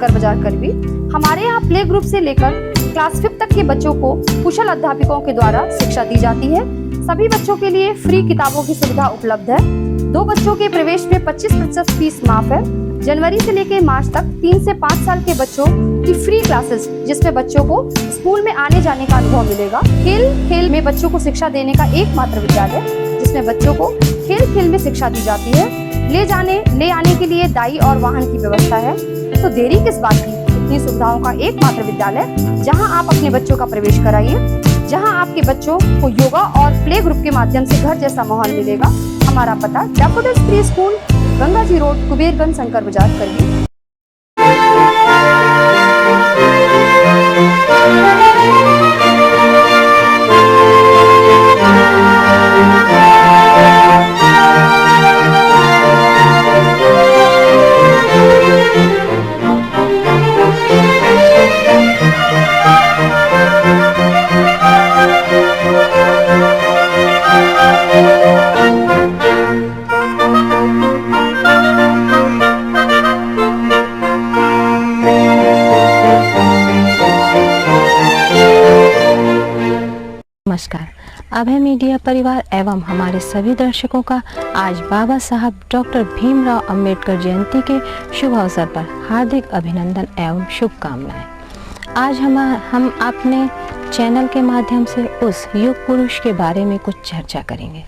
शंकर बाजार करवी। हमारे यहाँ प्ले ग्रुप से लेकर क्लास 5 तक के बच्चों को कुशल अध्यापकों के द्वारा शिक्षा दी जाती है। सभी बच्चों के लिए फ्री किताबों की सुविधा उपलब्ध है। 2 बच्चों के प्रवेश में 25% फीस माफ है। जनवरी से लेकर मार्च तक 3 से 5 साल के बच्चों की फ्री क्लासेस, जिसमें बच्चों को स्कूल में आने जाने का अनुभव मिलेगा। खेल में बच्चों को शिक्षा देने का एकमात्र विद्यालय, जिसमें बच्चों को खेल में शिक्षा दी जाती है। ले आने के लिए दाई और वाहन की व्यवस्था है। तो देरी किस बात की, इतनी सुविधाओं का एकमात्र विद्यालय जहां आप अपने बच्चों का प्रवेश कराइए, जहां आपके बच्चों को योगा और प्ले ग्रुप के माध्यम से घर जैसा माहौल मिलेगा। हमारा पता daffodils pre school, Ganga ji road, कुबेरगंज, Shankar बाजार करवी। नमस्कार। अभय मीडिया परिवार एवं हमारे सभी दर्शकों का आज बाबा साहब डॉक्टर भीमराव अंबेडकर जयंती के शुभ अवसर पर हार्दिक अभिनंदन एवं शुभकामनाएं। आज हम अपने चैनल के माध्यम से उस युग पुरुष के बारे में कुछ चर्चा करेंगे।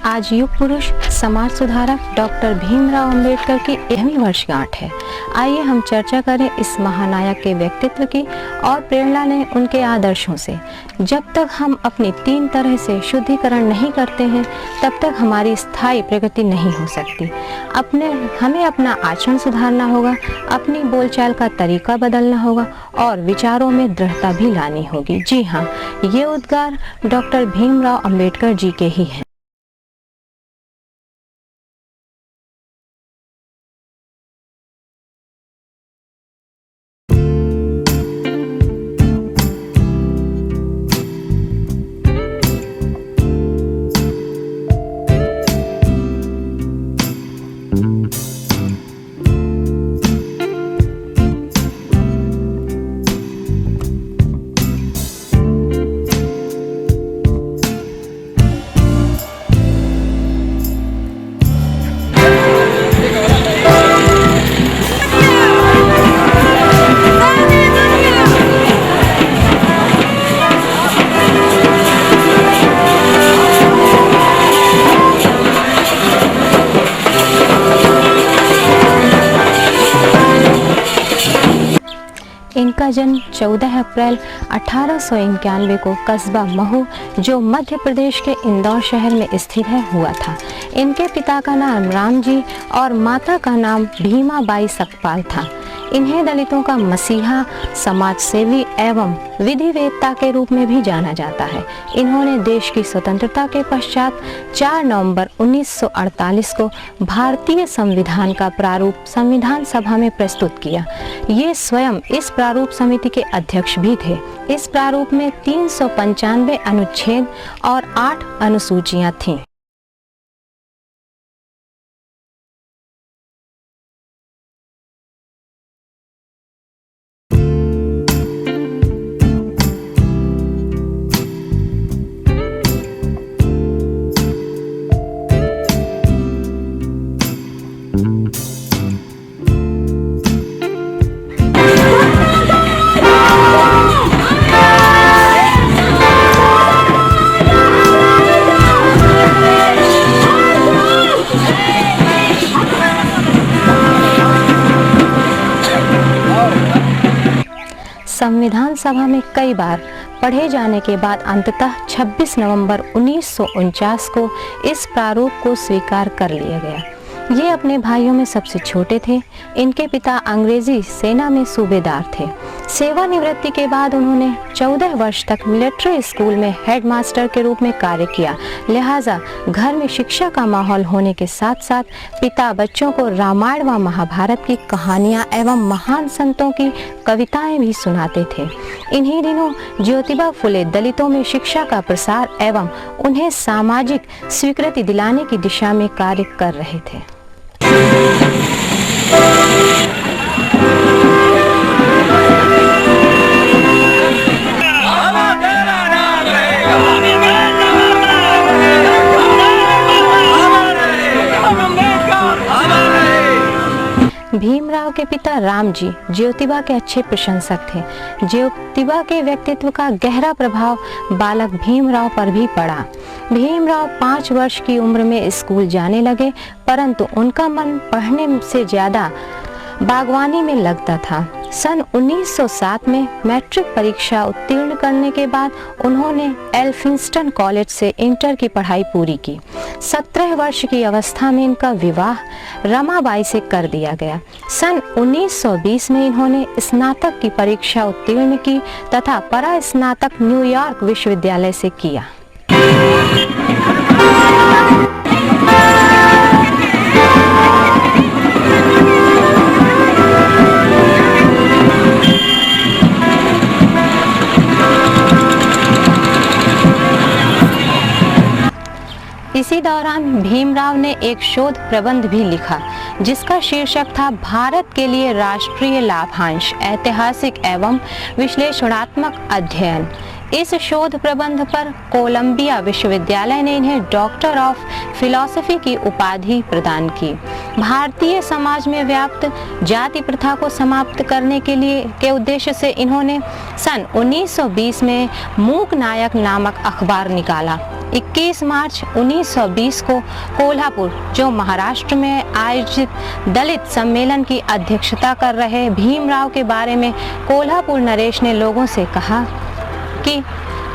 आज युग पुरुष समाज सुधारक डॉक्टर भीमराव अंबेडकर की 1वीं वर्षगांठ है। आइए हम चर्चा करें इस महानायक के व्यक्तित्व की और प्रेरणा लें उनके आदर्शों से। जब तक हम अपनी 3 तरह से शुद्धिकरण नहीं करते हैं, तब तक हमारी स्थायी प्रगति नहीं हो सकती। हमें अपना आचरण सुधारना होगा, अपनी बोलचाल का तरीका बदलना होगा और विचारों में दृढ़ता भी लानी होगी। जी हाँ, ये उद्गार डॉक्टर भीमराव अंबेडकर जी के ही हैं। इनका जन्म 14 अप्रैल 1891 को कस्बा महू, जो मध्य प्रदेश के इंदौर शहर में स्थित है, हुआ था। इनके पिता का नाम राम जी और माता का नाम भीमाबाई सकपाल था। इन्हें दलितों का मसीहा, समाज सेवी एवं विधिवेत्ता के रूप में भी जाना जाता है। इन्होंने देश की स्वतंत्रता के पश्चात 4 नवंबर 1948 को भारतीय संविधान का प्रारूप संविधान सभा में प्रस्तुत किया। ये स्वयं इस प्रारूप समिति के अध्यक्ष भी थे। इस प्रारूप में 395 अनुच्छेद और 8 अनुसूचियां थीं। संविधान सभा में कई बार पढ़े जाने के बाद अंततः 26 नवंबर 1949 को इस प्रारूप को स्वीकार कर लिया गया। ये अपने भाइयों में सबसे छोटे थे। इनके पिता अंग्रेजी सेना में सूबेदार थे। सेवानिवृत्ति के बाद उन्होंने 14 वर्ष तक मिलिट्री स्कूल में हेडमास्टर के रूप में कार्य किया। लिहाजा घर में शिक्षा का माहौल होने के साथ साथ पिता बच्चों को रामायण व महाभारत की कहानियाँ एवं महान संतों की कविताएं भी सुनाते थे। इन्हीं दिनों ज्योतिबा फुले दलितों में शिक्षा का प्रसार एवं उन्हें सामाजिक स्वीकृति दिलाने की दिशा में कार्य कर रहे थे। भीमराव के पिता राम जी ज्योतिबा के अच्छे प्रशंसक थे। ज्योतिबा के व्यक्तित्व का गहरा प्रभाव बालक भीमराव पर भी पड़ा। भीमराव 5 वर्ष की उम्र में स्कूल जाने लगे, परंतु उनका मन पढ़ने से ज्यादा बागवानी में लगता था। सन 1907 में मैट्रिक परीक्षा उत्तीर्ण करने के बाद उन्होंने एल्फिंस्टन कॉलेज से इंटर की पढ़ाई पूरी की। 17 वर्ष की अवस्था में इनका विवाह रमाबाई से कर दिया गया। सन 1920 में इन्होंने स्नातक की परीक्षा उत्तीर्ण की तथा परास्नातक न्यूयॉर्क विश्वविद्यालय से किया। इसी दौरान भीमराव ने एक शोध प्रबंध भी लिखा जिसका शीर्षक था भारत के लिए राष्ट्रीय लाभांश, ऐतिहासिक एवं विश्लेषणात्मक अध्ययन। इस शोध प्रबंध पर कोलंबिया विश्वविद्यालय ने इन्हें डॉक्टर ऑफ फिलॉसफी की उपाधि प्रदान की। भारतीय समाज में व्याप्त जाति प्रथा को समाप्त करने के उद्देश्य से इन्होंने सन 1920 में मूक नायक नामक अखबार निकाला। 21 मार्च 1920 को कोल्हापुर, जो महाराष्ट्र में आयोजित दलित सम्मेलन की अध्यक्षता कर रहे भीमराव के बारे में कोल्हापुर नरेश ने लोगों से कहा कि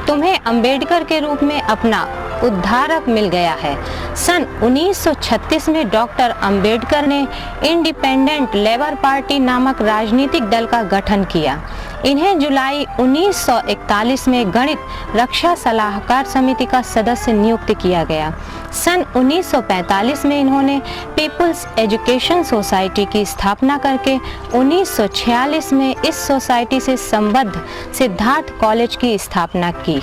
तुम्हें अंबेडकर के रूप में अपना उद्धारक मिल गया है। सन 1936 में डॉक्टर अंबेडकर ने इंडिपेंडेंट लेबर पार्टी नामक राजनीतिक दल का गठन किया। इन्हें जुलाई 1941 में गणित रक्षा सलाहकार समिति का सदस्य नियुक्त किया गया। सन 1945 में इन्होंने पीपुल्स एजुकेशन सोसाइटी की स्थापना करके 1946 में इस सोसाइटी से संबद्ध सिद्धार्थ कॉलेज की स्थापना की।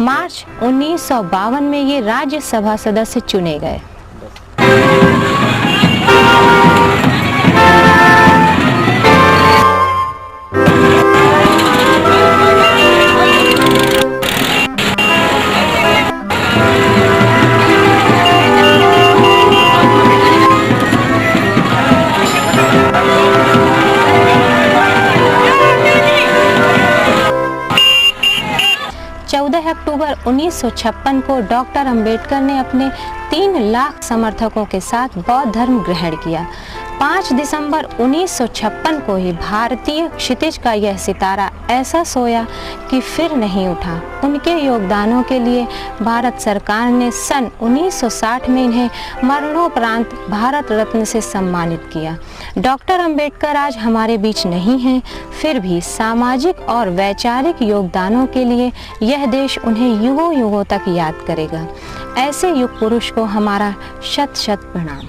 मार्च 1952 में ये राज्यसभा सदस्य चुने गए। अक्टूबर 1956 को डॉक्टर अंबेडकर ने अपने 3 लाख समर्थकों के साथ बौद्ध धर्म ग्रहण किया। 5 दिसंबर 1956 को ही भारतीय क्षितिज का यह सितारा ऐसा सोया कि फिर नहीं उठा। उनके योगदानों के लिए भारत सरकार ने सन 1960 में इन्हें मरणोपरांत भारत रत्न से सम्मानित किया। डॉक्टर अंबेडकर आज हमारे बीच नहीं हैं, फिर भी सामाजिक और वैचारिक योगदानों के लिए यह देश उन्हें युगों युगों तक याद करेगा। ऐसे युग पुरुष को हमारा शत शत प्रणाम।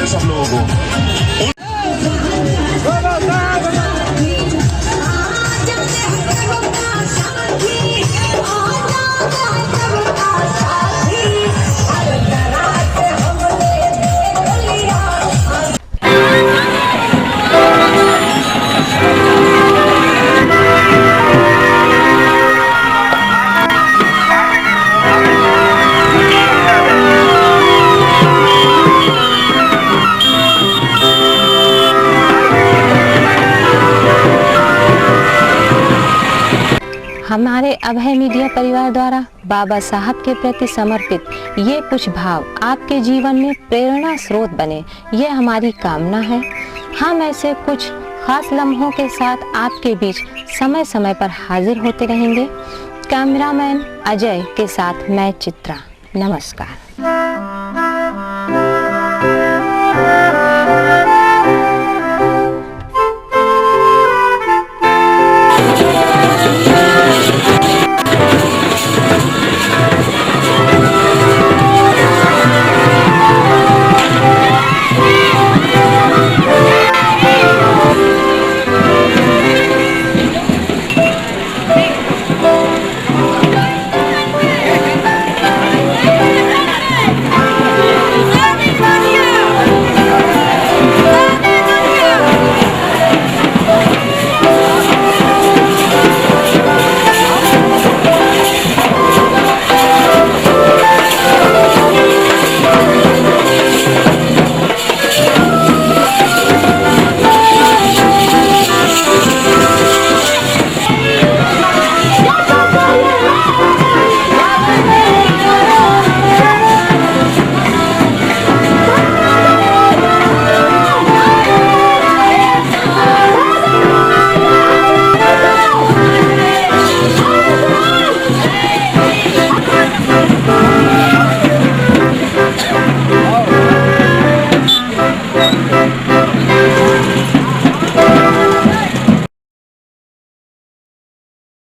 सब लोगों को हमारे अभय मीडिया परिवार द्वारा बाबा साहब के प्रति समर्पित ये कुछ भाव आपके जीवन में प्रेरणा स्रोत बने, ये हमारी कामना है। हम ऐसे कुछ खास लम्हों के साथ आपके बीच समय समय पर हाजिर होते रहेंगे। कैमरामैन अजय के साथ मैं चित्रा। नमस्कार।